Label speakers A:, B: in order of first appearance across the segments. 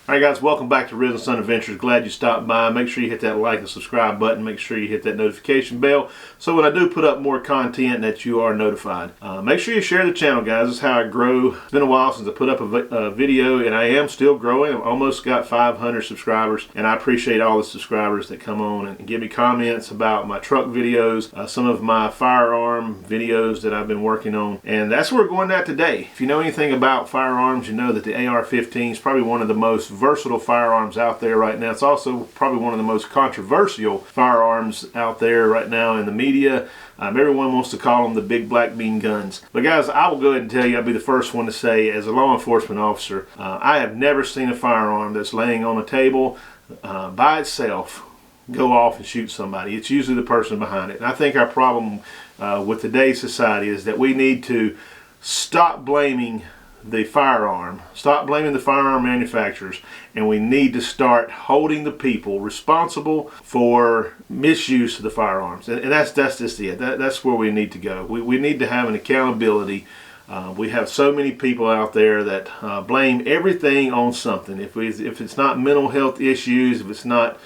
A: Alright guys, welcome back to Risen Sun Adventures. Glad you stopped by. Make sure you hit that like and subscribe button. Make sure you hit that notification bell so when I do put up more content that you are notified. Make sure you share the channel, guys. This is how I grow. It's been a while since I put up a video, and I am still growing. I've almost got 500 subscribers, and I appreciate all the subscribers that come on and give me comments about my truck videos, some of my firearm videos that I've been working on, and that's where we're going at today. If you know anything about firearms, you know that the AR-15 is probably one of the most versatile firearms out there right now. It's also probably one of the most controversial firearms out there right now in the media. Everyone wants to call them the big black bean guns. But guys, I will go ahead and tell you, I'll be the first one to say, as a law enforcement officer, I have never seen a firearm that's laying on a table by itself go off and shoot somebody. It's usually the person behind it. And I think our problem with today's society is that we need to stop blaming the firearm, stop blaming the firearm manufacturers, and we need to start holding the people responsible for misuse of the firearms. And that's just it. That's where we need to go. We need to have an accountability. We have so many people out there that blame everything on something. If it's not mental health issues, if it's not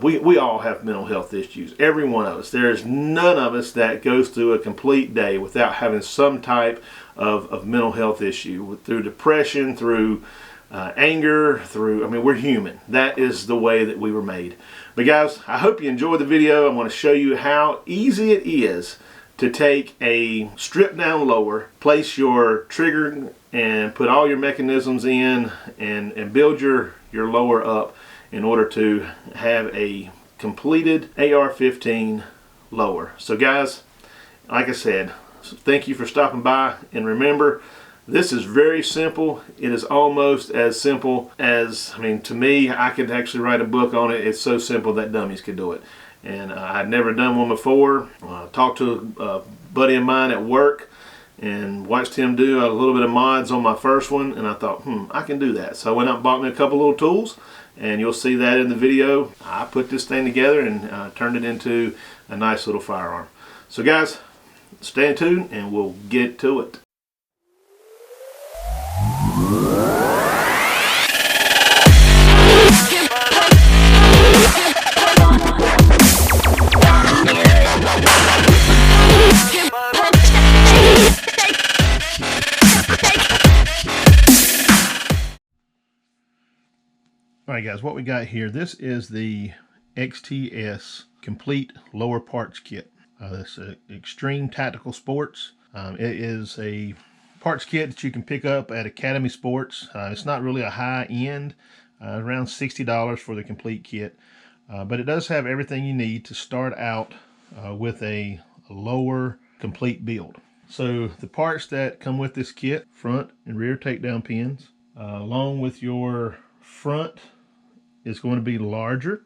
A: we all have mental health issues, every one of us. There's none of us that goes through a complete day without having some type of mental health issue, through depression, through anger, we're human. That is the way that we were made. But guys, I hope you enjoyed the video. I'm going to show you how easy it is to take a stripped down lower, place your trigger and put all your mechanisms in and build your lower up in order to have a completed AR-15 lower. So guys, like I said, thank you for stopping by, and remember, this is very simple. It is almost as simple as, to me, I could actually write a book on it. It's so simple that dummies could do it. And I'd never done one before. Talked to a buddy of mine at work and watched him do a little bit of mods on my first one, and I thought, I can do that. So I went out and bought me a couple little tools, and you'll see that in the video. I put this thing together and turned it into a nice little firearm. So guys, stay tuned and we'll get to it. Alright guys, what we got here, this is the XTS Complete Lower Parts Kit. This is Extreme Tactical Sports. It is a parts kit that you can pick up at Academy Sports. It's not really a high end, around $60 for the complete kit. But it does have everything you need to start out with a lower complete build. So the parts that come with this kit, front and rear takedown pins, along with your front is going to be larger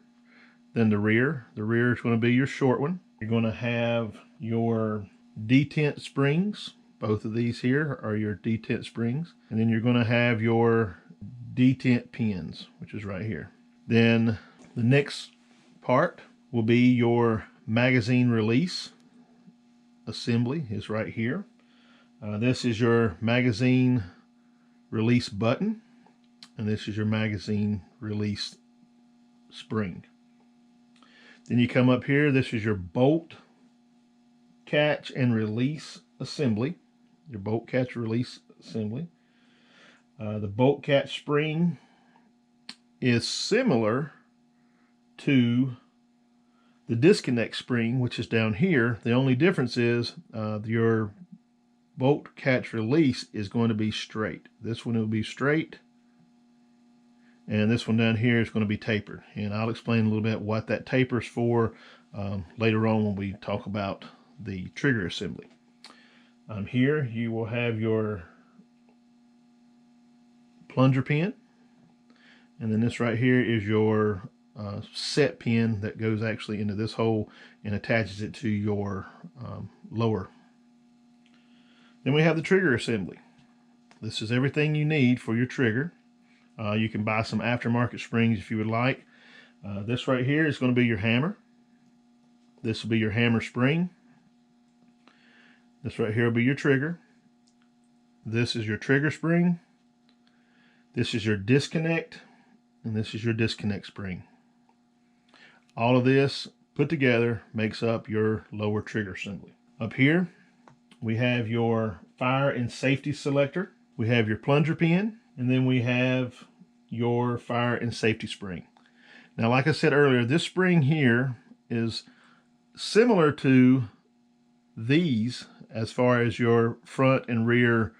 A: than the rear. The rear is going to be your short one. You're going to have your detent springs. Both of these here are your detent springs. And then you're going to have your detent pins, which is right here. Then the next part will be your magazine release assembly is right here. This is your magazine release button, and this is your magazine release spring. Then you come up here, this is your bolt catch and release assembly. Your bolt catch release assembly. The bolt catch spring is similar to the disconnect spring, which is down here. The only difference is your bolt catch release is going to be straight. This one will be straight, and this one down here is going to be tapered. And I'll explain a little bit what that taper's for later on when we talk about the trigger assembly. Here you will have your plunger pin, and then this right here is your set pin that goes actually into this hole and attaches it to your lower. Then we have the trigger assembly. This is everything you need for your trigger. You can buy some aftermarket springs if you would like. This right here is going to be your hammer. This will be your hammer spring. This right here will be your trigger. This is your trigger spring. This is your disconnect and this is your disconnect spring. All of this put together makes up your lower trigger assembly. Up here, we have your fire and safety selector. We have your plunger pin, and then we have your fire and safety spring. Now, like I said earlier, this spring here is similar to these as far as your front and rear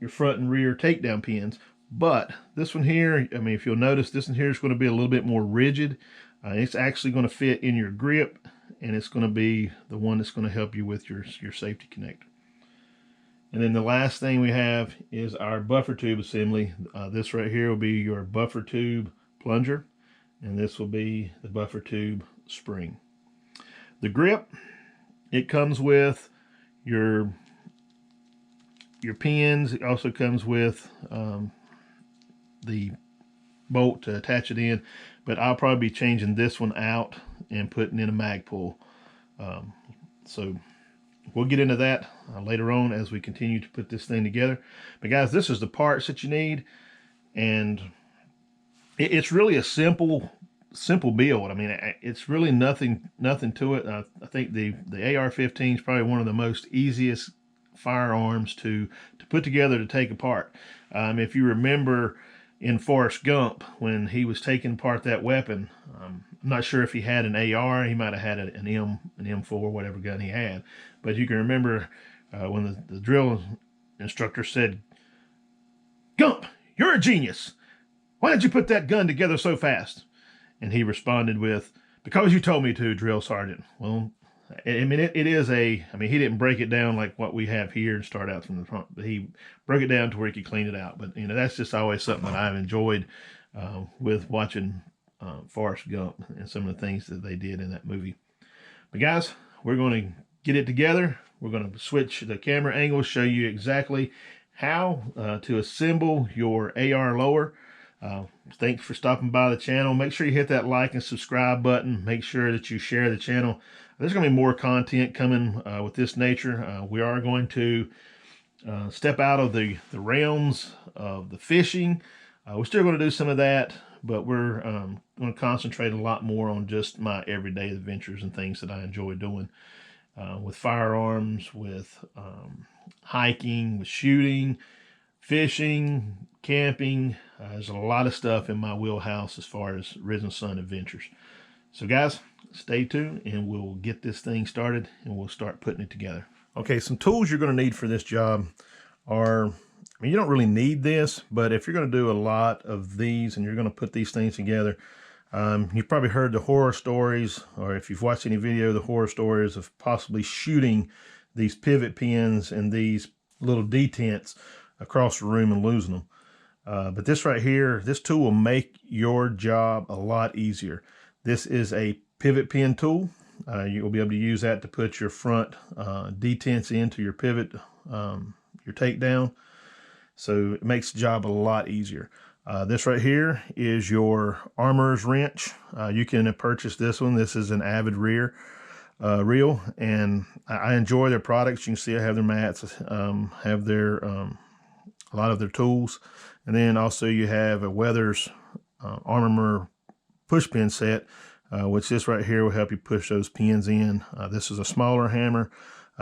A: takedown pins. But this one here, I mean, if you'll notice, this one here is going to be a little bit more rigid. It's actually going to fit in your grip, and it's going to be the one that's going to help you with your safety connector. And then the last thing we have is our buffer tube assembly. This right here will be your buffer tube plunger, and this will be the buffer tube spring. The grip, it comes with your pins. It also comes with the bolt to attach it in, but I'll probably be changing this one out and putting in a mag pull. So we'll get into that later on as we continue to put this thing together. But guys, this is the parts that you need, and it's really a simple build. I mean, it's really nothing to it. I think the AR15 is probably one of the most easiest firearms to put together, to take apart. If you remember in Forrest Gump, when he was taking apart that weapon, I'm not sure if he had an AR. He might have had an M4, whatever gun he had. But you can remember when the drill instructor said, "Gump, you're a genius. Why did you put that gun together so fast?" And he responded with, "Because you told me to, drill sergeant." Well, I mean, it is he didn't break it down like what we have here and start out from the front, but he broke it down to where he could clean it out. But, you know, that's just always something that I've enjoyed with watching Forrest Gump and some of the things that they did in that movie. But guys, we're going to get it together. We're going to switch the camera angle, show you exactly how to assemble your AR lower. Thanks for stopping by the channel. Make sure you hit that like and subscribe button. Make sure that you share the channel. There's going to be more content coming with this nature. We are going to step out of the realms of the fishing. We're still going to do some of that, but we're going to concentrate a lot more on just my everyday adventures and things that I enjoy doing with firearms, with hiking, with shooting, fishing, camping. There's a lot of stuff in my wheelhouse as far as Risen Sun adventures. So guys, stay tuned and we'll get this thing started and we'll start putting it together. Okay, some tools you're going to need for this job are, I mean, you don't really need this, but if you're going to do a lot of these and you're going to put these things together, you've probably heard the horror stories, or if you've watched any video, the horror stories of possibly shooting these pivot pins and these little detents across the room and losing them. But this right here, this tool will make your job a lot easier. This is a pivot pin tool. You'll be able to use that to put your front detents into your pivot, your takedown. So it makes the job a lot easier. This right here is your armorer's wrench. You can purchase this one. This is an Avid reel, and I enjoy their products. You can see I have their mats, have their a lot of their tools, and then also you have a Weathers Armorer push pin set, which this right here will help you push those pins in. This is a smaller hammer.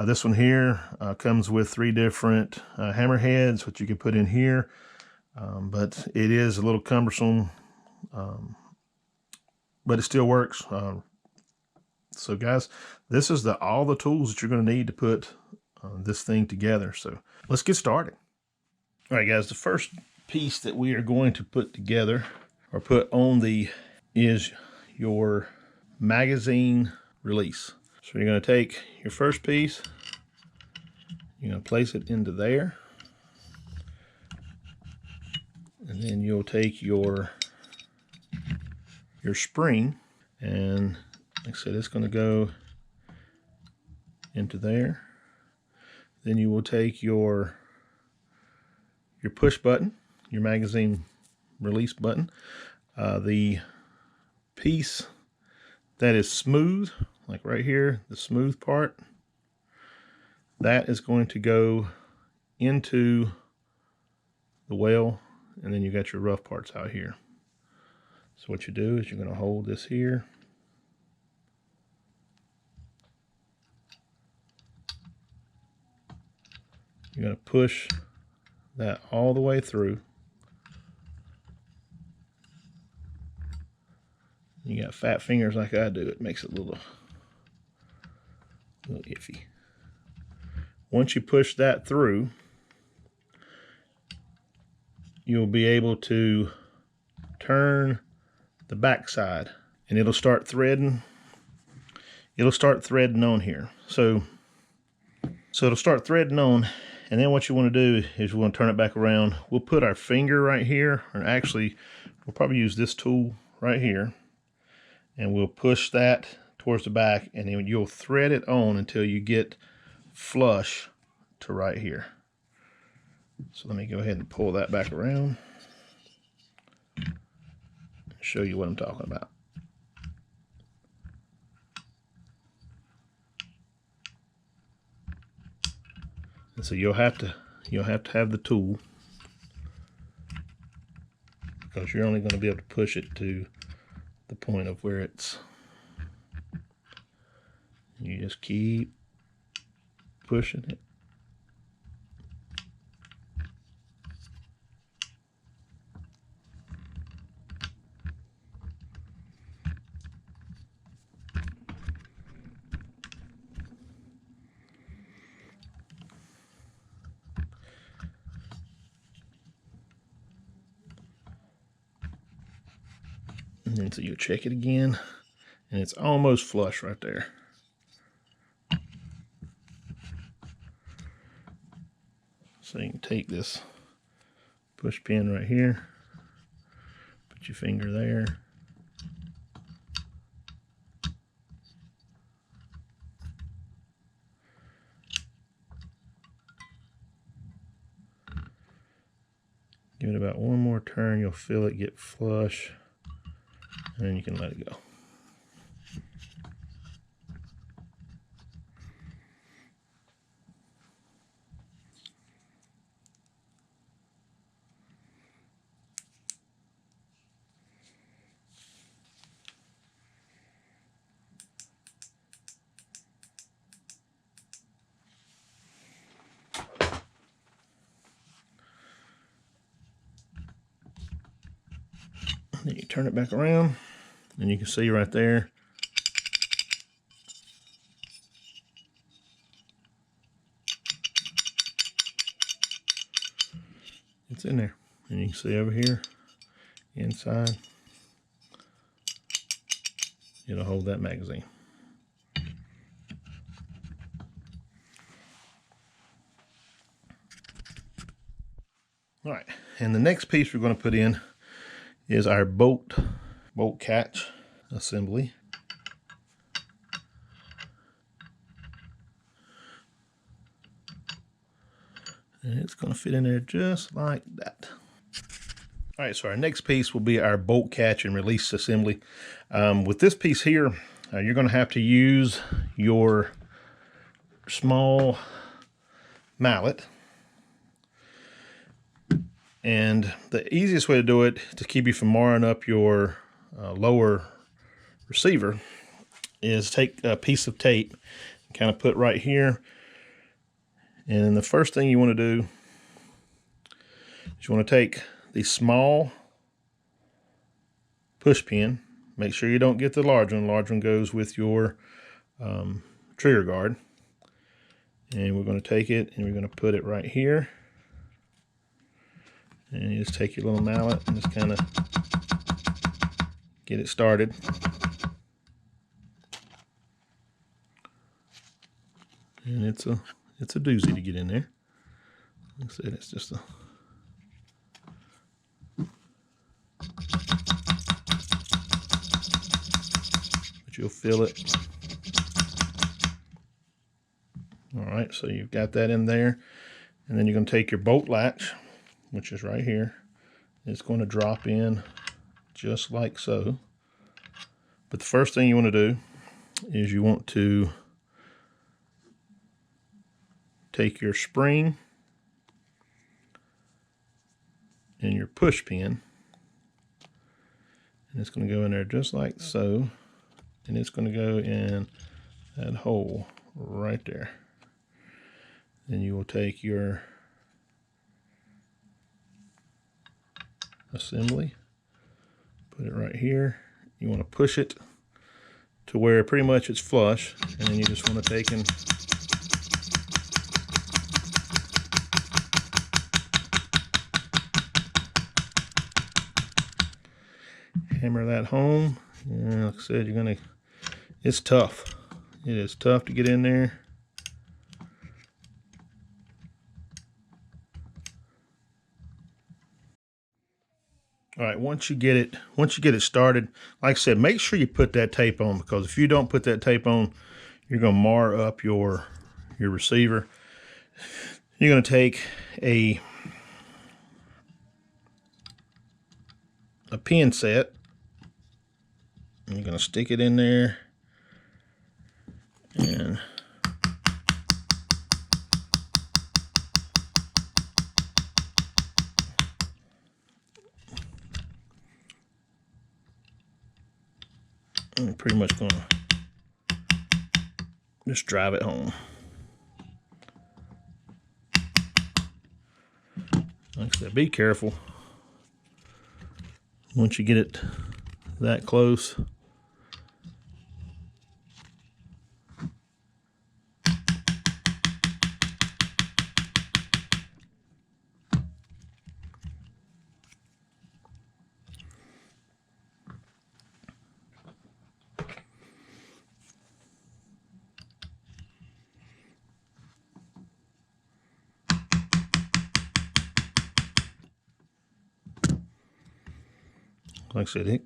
A: This one here comes with 3 different hammer heads, which you can put in here, but it is a little cumbersome, but it still works. So guys, this is all the tools that you're going to need to put this thing together. So let's get started. All right, guys, the first piece that we are going to put together or put on is your magazine release. So you're going to take your first piece, you're going to place it into there, and then you'll take your spring, and like I said, it's going to go into there. Then you will take your push button, your magazine release button, the piece that is smooth, like right here, the smooth part, that is going to go into the well, and then you got your rough parts out here. So what you do is you're going to hold this here. You're going to push that all the way through. You got fat fingers like I do, it makes it a little iffy. Once you push that through, you'll be able to turn the back side and it'll start threading. It'll start threading on here. So it'll start threading on, and then what you want to do is you want to turn it back around. We'll put our finger right here, or actually we'll probably use this tool right here, and we'll push that towards the back, and then you'll thread it on until you get flush to right here. So let me go ahead and pull that back around and show you what I'm talking about. And so you'll have to have the tool, because you're only going to be able to push it to the point of where it's, you just keep pushing it. And then so you'll check it again, and it's almost flush right there. So you can take this push pin right here, put your finger there, give it about one more turn, you'll feel it get flush, and then you can let it go. Then you turn it back around, and you can see right there, it's in there. And you can see over here, inside, it'll hold that magazine. All right, and the next piece we're going to put in is our bolt catch assembly. And it's going to fit in there just like that. All right, so our next piece will be our bolt catch and release assembly. With this piece here, you're going to have to use your small mallet. And the easiest way to do it, to keep you from marring up your lower receiver, is take a piece of tape and kind of put right here. And the first thing you want to do is you want to take the small push pin. Make sure you don't get the large one. The large one goes with your trigger guard. And we're going to take it and we're going to put it right here. And you just take your little mallet and just kind of get it started. And it's a doozy to get in there. Like I said, it's just a but you'll feel it. All right, so you've got that in there, and then you're going to take your bolt latch, which is right here. It's going to drop in just like so. But the first thing you want to do is you want to take your spring and your push pin. And it's going to go in there just like so. And it's going to go in that hole right there. Then you will take your assembly, put it right here. You want to push it to where pretty much it's flush, and then you just want to take and hammer that home. And like I said, it's tough. It is tough to get in there. All right, once you get it started, like I said, make sure you put that tape on, because if you don't put that tape on, you're going to mar up your receiver. You're going to take a pin set, and you're going to stick it in there, and I'm pretty much going to just drive it home. Like I said, be careful once you get it that close. Like I said,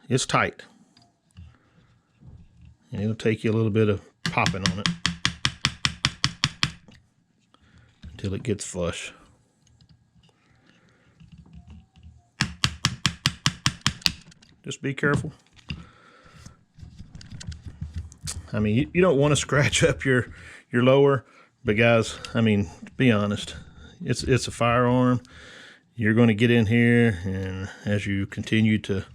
A: it's tight. And it'll take you a little bit of popping on it until it gets flush. Just be careful. I mean, you don't want to scratch up your lower, but guys, I mean, to be honest, it's a firearm. You're going to get in here, and as you continue to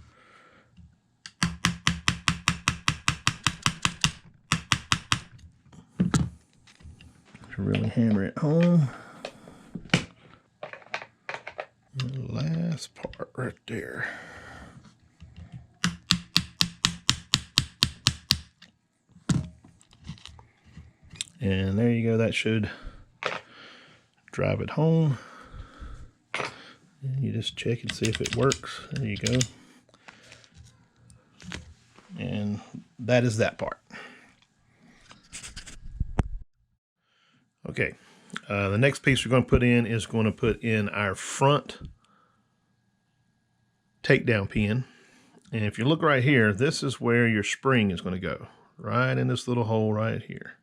A: really hammer it home. The last part right there. And there you go. That should drive it home. And you just check and see if it works. There you go. And that is that part. Okay. The next piece we're going to put in is going to put in our front takedown pin. And if you look right here, this is where your spring is going to go. Right in this little hole right here.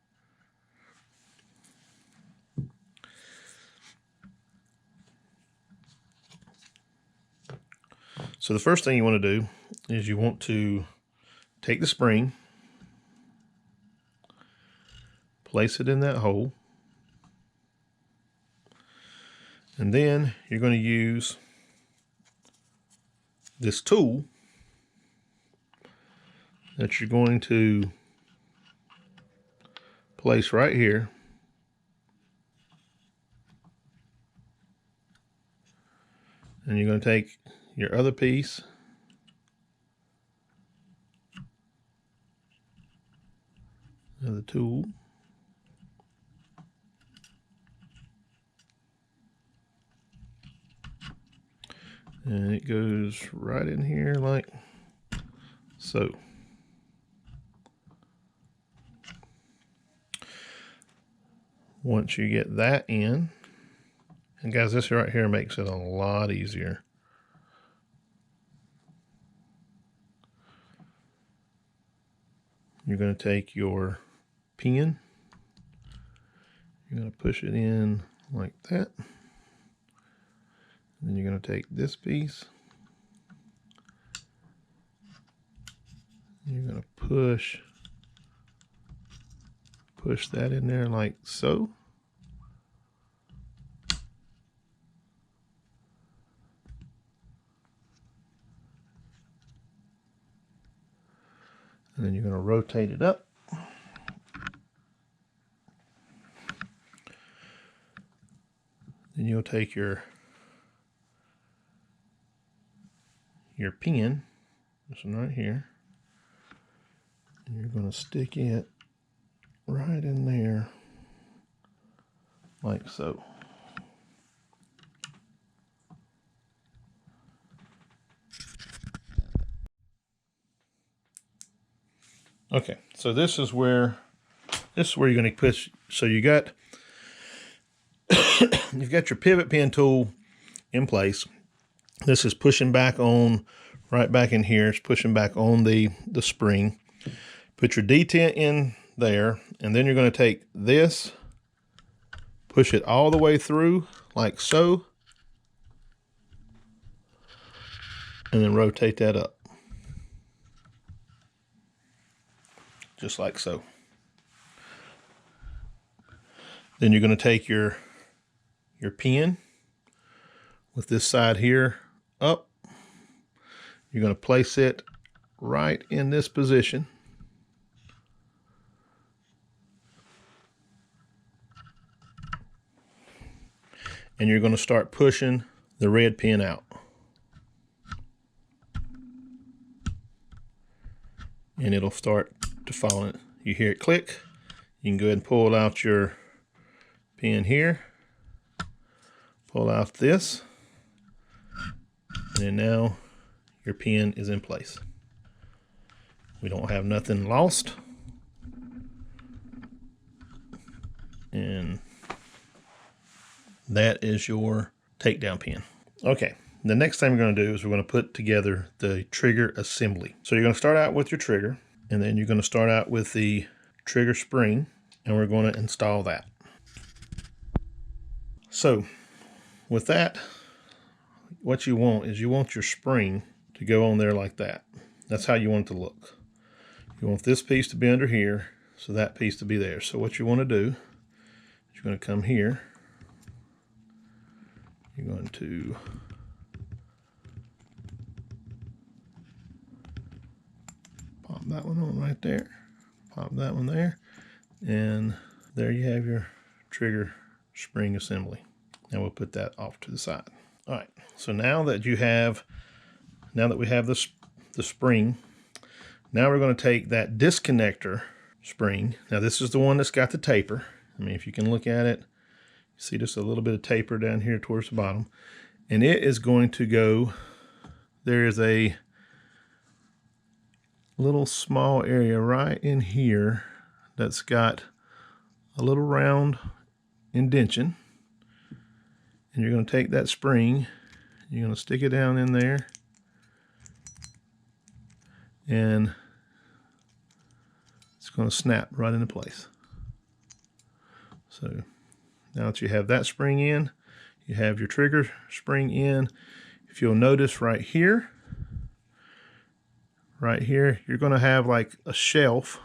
A: So the first thing you want to do is you want to take the spring, place it in that hole, and then you're going to use this tool that you're going to place right here. And you're going to take your other piece of the tool, and it goes right in here like so. Once you get that in, and guys, this right here makes it a lot easier. You're going to take your pin, you're going to push it in like that, and then you're going to take this piece, you're going to push that in there like so. And then you're going to rotate it up. Then you'll take your pin, this one right here, and you're going to stick it right in there like so. Okay, so this is where you're going to push. So you got you've got your pivot pin tool in place. This is pushing back on, right back in here. It's pushing back on the spring. Put your detent in there, and then you're going to take this, push it all the way through like so, and then rotate that up. Just like so. Then you're going to take your pin with this side here up. You're going to place it right in this position. And you're going to start pushing the red pin out. And it'll start to fall in. You hear it click. You can go ahead and pull out your pin here. Pull out this. And now your pin is in place. We don't have nothing lost. And that is your takedown pin. Okay, the next thing we're going to do is we're going to put together the trigger assembly. So you're going to start out with your trigger, and then you're going to start out with the trigger spring, and we're going to install that. So with that, what you want is you want your spring to go on there like that. That's how you want it to look. You want this piece to be under here, so that piece to be there. So what you want to do is you're going to come here. You're going to pop that one on right there, pop that one there, and there you have your trigger spring assembly. And we'll put that off to the side. All right, so now that we have the spring, now we're going to take that disconnector spring. Now this is the one that's got the taper. I mean, if you can look at it, you see just a little bit of taper down here towards the bottom. And it is going to go, there is a little small area right in here that's got a little round indentation. And you're going to take that spring, you're going to stick it down in there, and it's going to snap right into place. So now that you have that spring in, you have your trigger spring in. If you'll notice right here, you're going to have like a shelf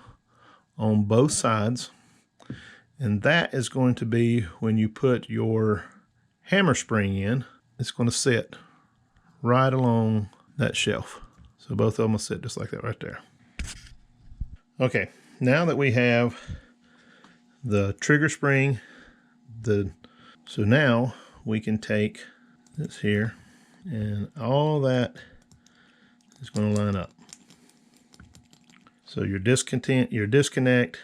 A: on both sides. And that is going to be when you put your hammer spring in, it's going to sit right along that shelf. So both of them will sit just like that right there. Okay, now that we have the trigger spring, so now we can take this here, and all that is going to line up. So your disconnect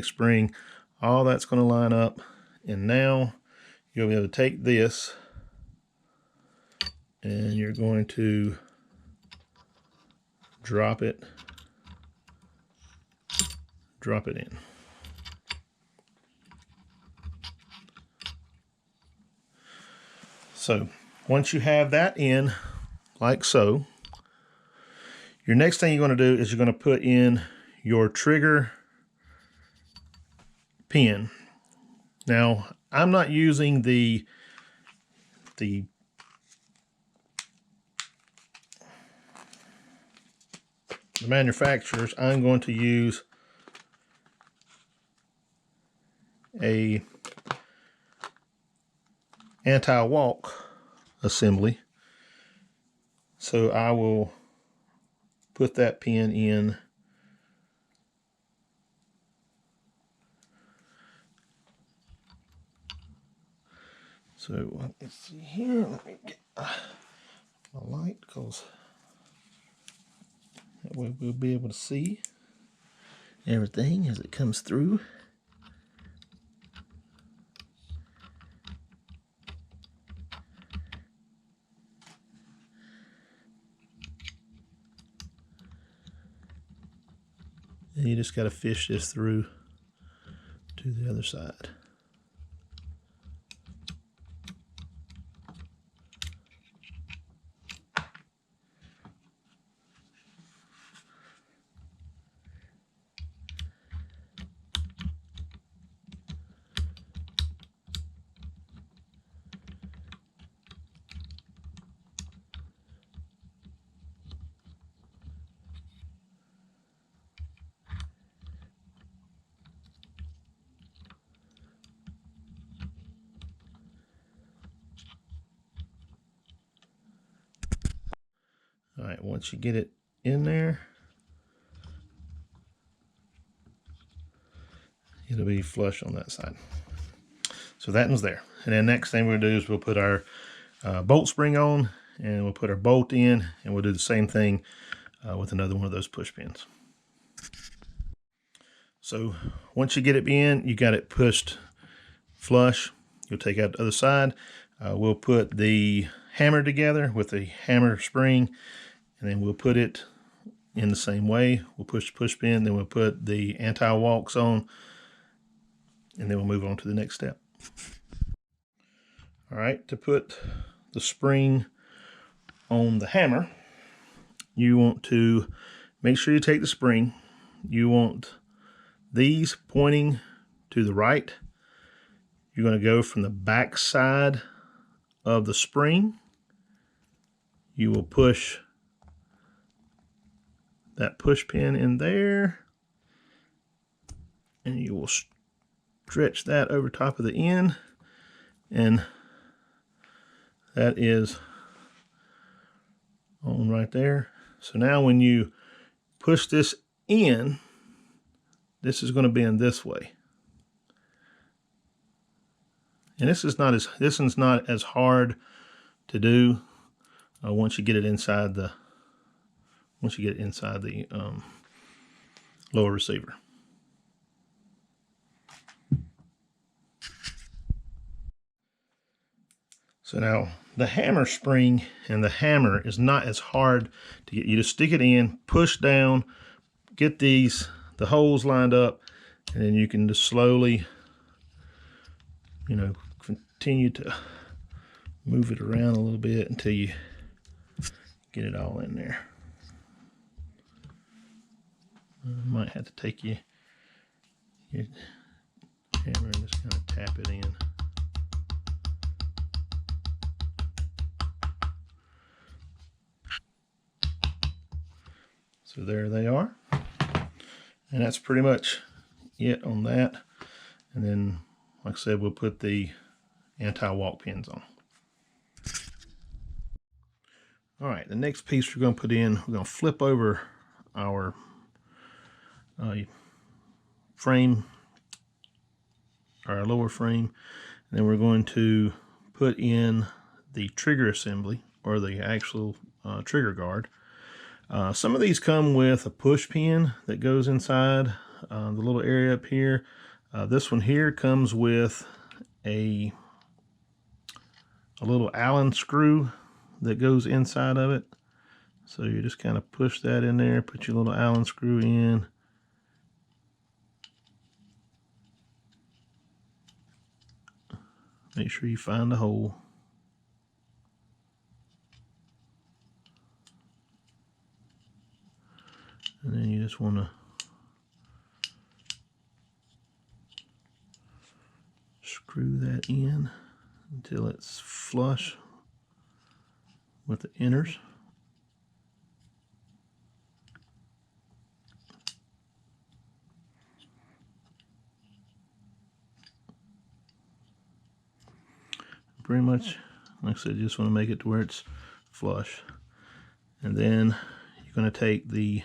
A: spring, all that's going to line up. And now you'll be able to take this, and you're going to drop it in. So once you have that in, like so, your next thing you're going to do is you're going to put in your trigger pin. Now, I'm not using the manufacturers. I'm going to use a anti-walk assembly. So I will put that pin in So let's see here. Let me get my light, because that way we'll be able to see everything as it comes through. And you just got to fish this through to the other side. All right, once you get it in there, it'll be flush on that side. So that one's there. And then next thing we'll do is we'll put our bolt spring on, and we'll put our bolt in, and we'll do the same thing with another one of those push pins. So once you get it in, you got it pushed flush. You'll take out the other side. We'll put the hammer together with the hammer spring, and then we'll put it in the same way. We'll push the push pin, then we'll put the anti-walks on, and then we'll move on to the next step. All right, to put the spring on the hammer, you want to make sure you take the spring. You want these pointing to the right. You're going to go from the back side of the spring. You will push that push pin in there, and you will stretch that over top of the end, and that is on right there. So now when you push this in, this is going to bend this way. And this one's not as hard to do once you get it inside the lower receiver. So now the hammer spring and the hammer is not as hard to get. You just stick it in, push down, get the holes lined up, and then you can just slowly, continue to move it around a little bit until you get it all in there. Might have to take your hammer and just kind of tap it in. So there they are. And that's pretty much it on that. And then, like I said, we'll put the anti-walk pins on. All right, the next piece we're going to put in, we're going to flip over our frame, our lower frame, and then we're going to put in the trigger assembly, or the actual trigger guard. Some of these come with a push pin that goes inside the little area up here. This one here comes with a little Allen screw that goes inside of it. So you just kind of push that in there, put your little Allen screw in. Make sure you find the hole. And then you just want to screw that in until it's flush with the inners. Pretty much, like I said, you just want to make it to where it's flush. And then you're going to take the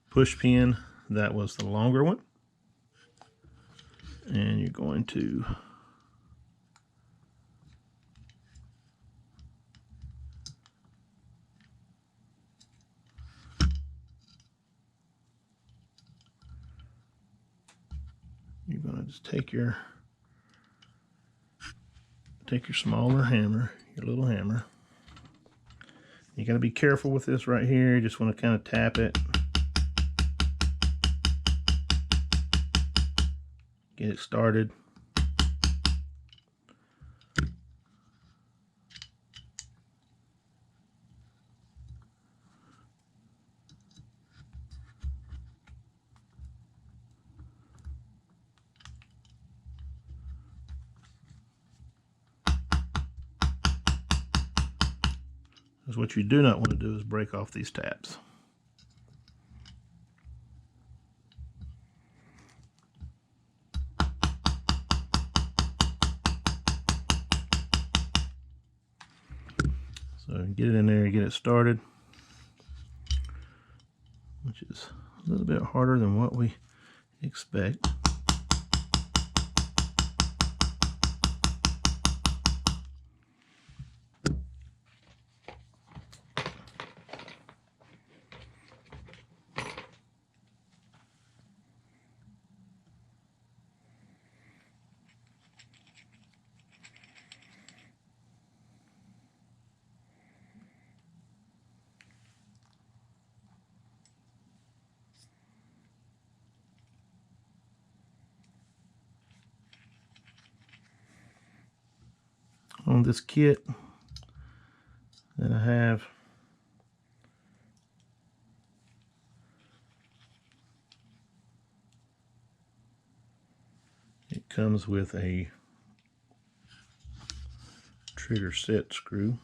A: push pin, that was the longer one, and you're going to just take your smaller hammer, your little hammer. You got to be careful with this right here. You just want to kind of tap it, get it started. Because what you do not want to do is break off these tabs. So get it in there, get it started, which is a little bit harder than what we expect. On this kit that I have, it comes with a trigger set screw.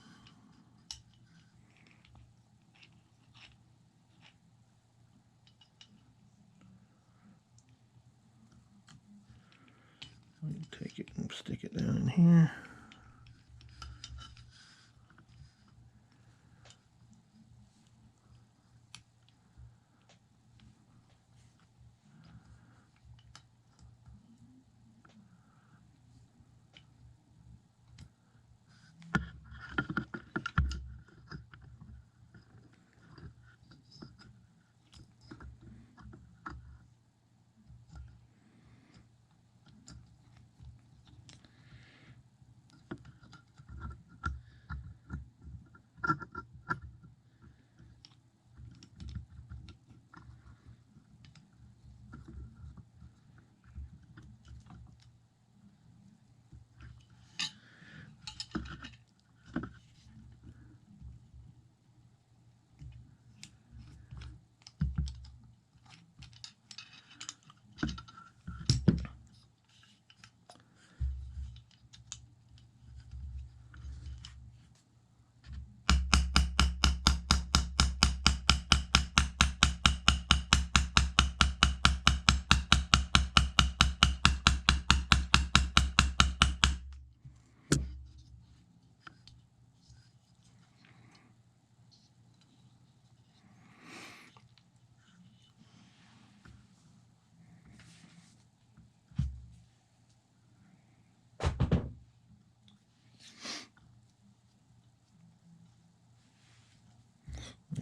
A: Take it and stick it down in here.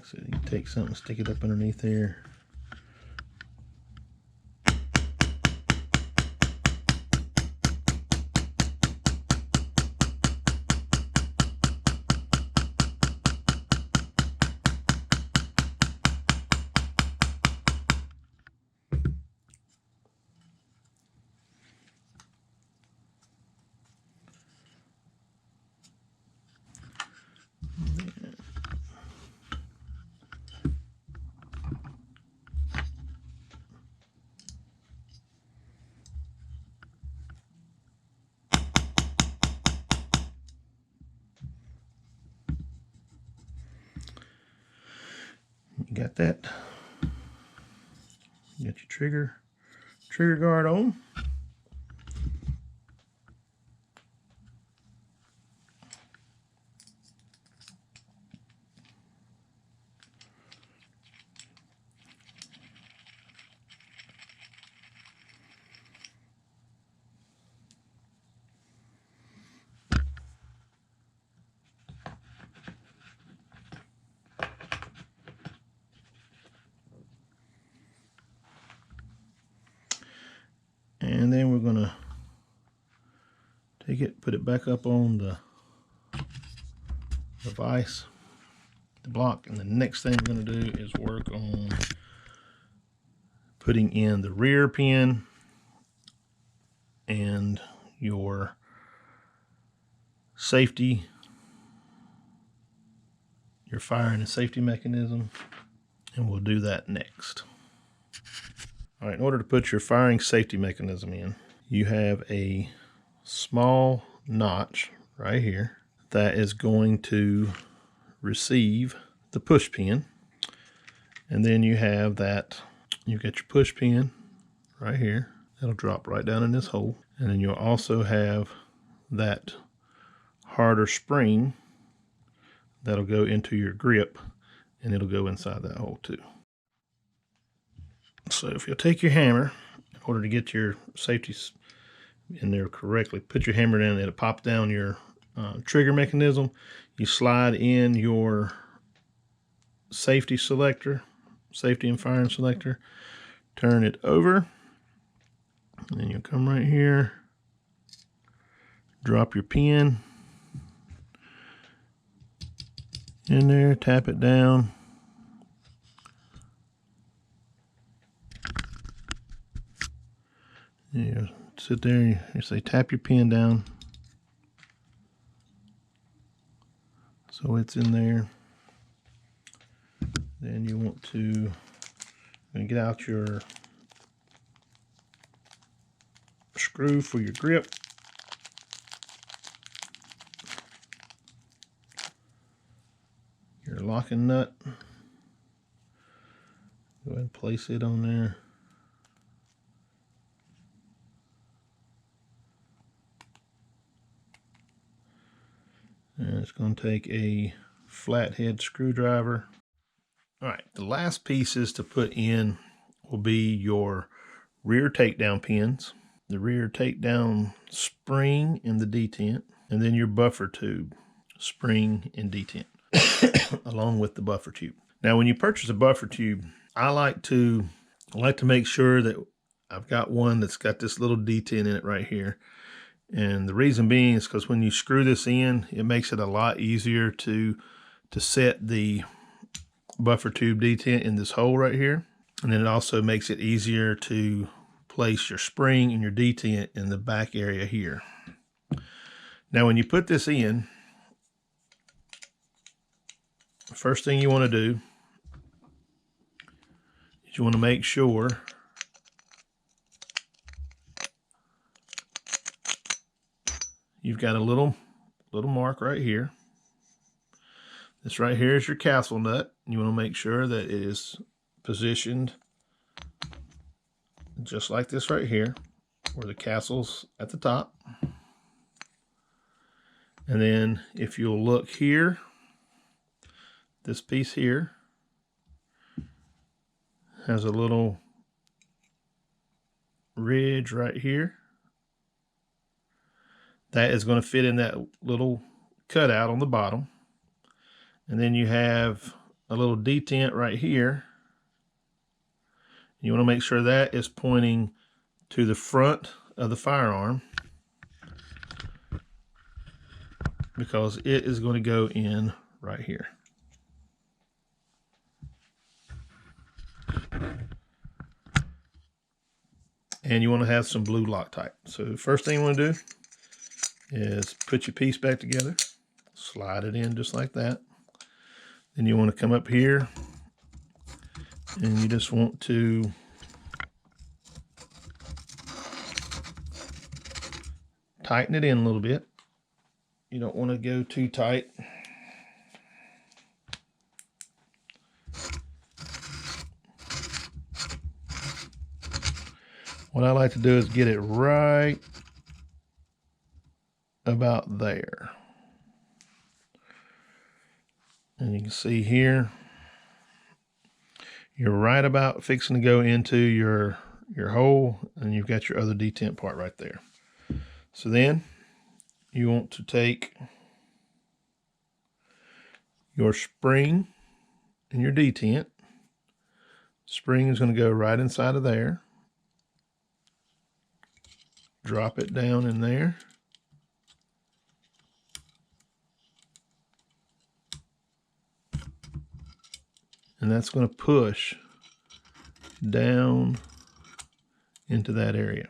A: So you can take something, stick it up underneath there. You got that. You got your trigger guard on. And then we're gonna take it, put it back up on the vise, the block, and the next thing we're gonna do is work on putting in the rear pin and your safety, your fire and safety mechanism, and we'll do that next. All right, in order to put your firing safety mechanism in, you have a small notch right here that is going to receive the push pin, and then you have that, you get your push pin right here, that'll drop right down in this hole, and then you'll also have that harder spring that'll go into your grip, and it'll go inside that hole too. So if you'll take your hammer, in order to get your safeties in there correctly, put your hammer down, it'll pop down your trigger mechanism. You slide in your safety selector, safety and firing selector, turn it over, and then you'll come right here, drop your pin in there, tap it down, you sit there and you say tap your pin down so it's in there. Then you want to get out your screw for your grip. Your locking nut. Go ahead and place it on there. And it's going to take a flathead screwdriver. All right, the last pieces to put in will be your rear takedown pins, the rear takedown spring and the detent, and then your buffer tube, spring and detent, along with the buffer tube. Now, when you purchase a buffer tube, I like to make sure that I've got one that's got this little detent in it right here. And the reason being is because when you screw this in, it makes it a lot easier to set the buffer tube detent in this hole right here. And then it also makes it easier to place your spring and your detent in the back area here. Now, when you put this in, the first thing you want to do is you want to make sure you've got a little mark right here. This right here is your castle nut. You want to make sure that it is positioned just like this right here, where the castle's at the top. And then if you'll look here, this piece here has a little ridge right here. That is going to fit in that little cutout on the bottom. And then you have a little detent right here. You want to make sure that is pointing to the front of the firearm, because it is going to go in right here. And you want to have some blue Loctite. So first thing you want to do is put your piece back together, slide it in just like that. Then you want to come up here and you just want to tighten it in a little bit. You don't want to go too tight. What I like to do is get it right about there. And you can see here, you're right about fixing to go into your hole, and you've got your other detent part right there. So then you want to take your spring and your detent. Spring is going to go right inside of there. drop it down in there. And that's going to push down into that area.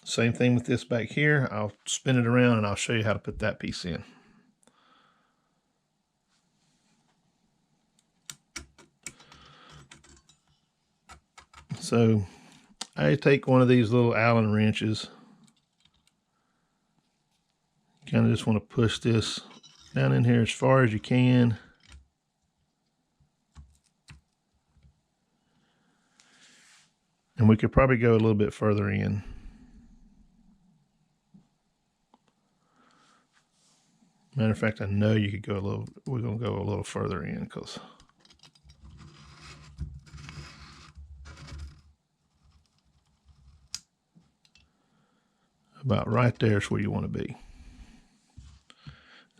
A: Same thing with this back here. I'll spin it around and I'll show you how to put that piece in. So I take one of these little Allen wrenches. Kind of just want to push this down in here as far as you can. And we could probably go a little bit further in. Matter of fact, I know you could go a little, we're going to go a little further in because about right there is where you want to be.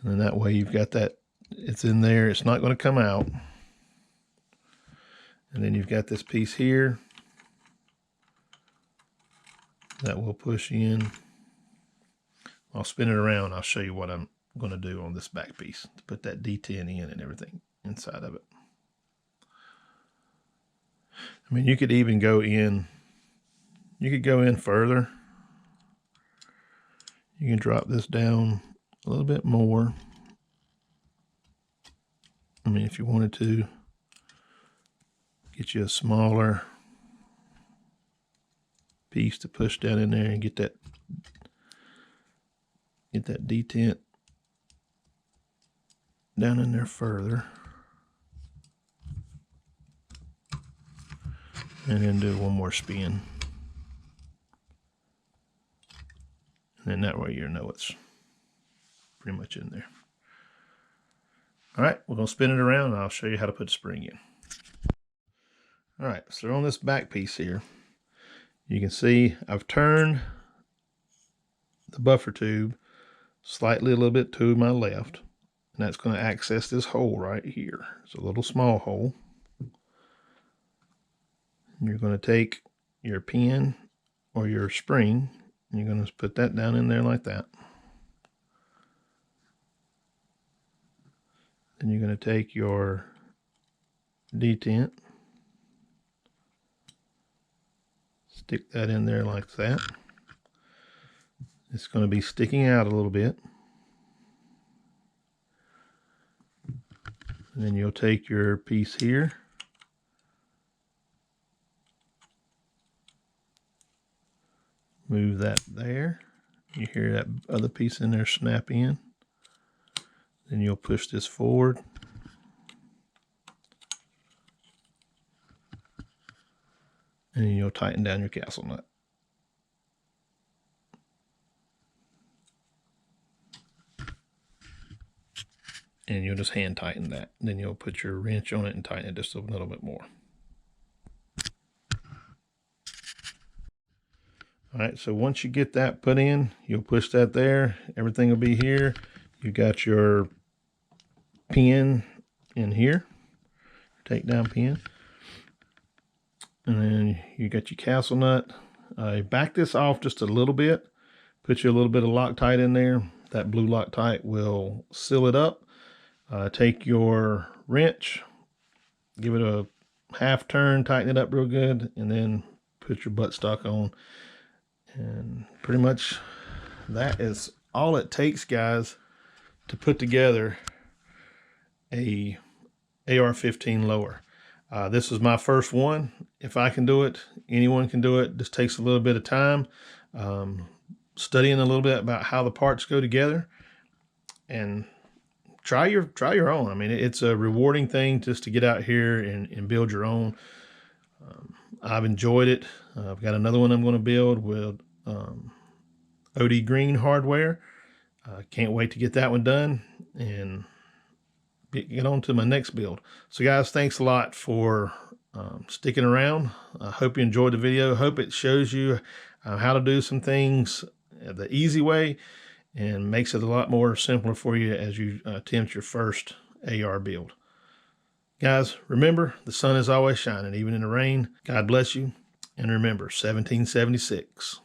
A: And then that way you've got that, it's in there, it's not going to come out. And then you've got this piece here that will push in. I'll spin it around, I'll show you what I'm going to do on this back piece to put that D10 in and everything inside of it. I mean, you could even go in, you could go in further. You can drop this down a little bit more. I mean, if you wanted to get you a smaller piece to push down in there and get that detent down in there further. And then do one more spin. And then that way you know it's pretty much in there. All right, we're gonna spin it around and I'll show you how to put the spring in. All right, so on this back piece here, you can see I've turned the buffer tube slightly a little bit to my left, and that's going to access this hole right here. It's a little small hole. You're going to take your pin or your spring, and you're going to put that down in there like that. Then you're going to take your detent, stick that in there like that. It's going to be sticking out a little bit. And then you'll take your piece here, move that there. You hear that other piece in there snap in. Then you'll push this forward. And then you'll tighten down your castle nut. And you'll just hand tighten that. Then you'll put your wrench on it and tighten it just a little bit more. All right, so once you get that put in, you'll push that there. Everything will be here. You got your pin in here, takedown pin. And then you got your castle nut. Back this off just a little bit. Put you a little bit of Loctite in there. That blue Loctite will seal it up. Take your wrench, give it a half turn, tighten it up real good, and then put your buttstock on. And pretty much that is all it takes, guys, to put together a AR15 lower. This is my first one. If I can do it, anyone can do it. This takes a little bit of time, studying a little bit about how the parts go together, and try your own. I mean, it's a rewarding thing just to get out here and build your own. I've enjoyed it. I've got another one I'm going to build with OD Green hardware. Can't wait to get that one done and get on to my next build. So guys, thanks a lot for sticking around. I hope you enjoyed the video. Hope it shows you how to do some things the easy way and makes it a lot more simpler for you as you attempt your first AR build. Guys, remember, the sun is always shining, even in the rain. God bless you. And remember, 1776.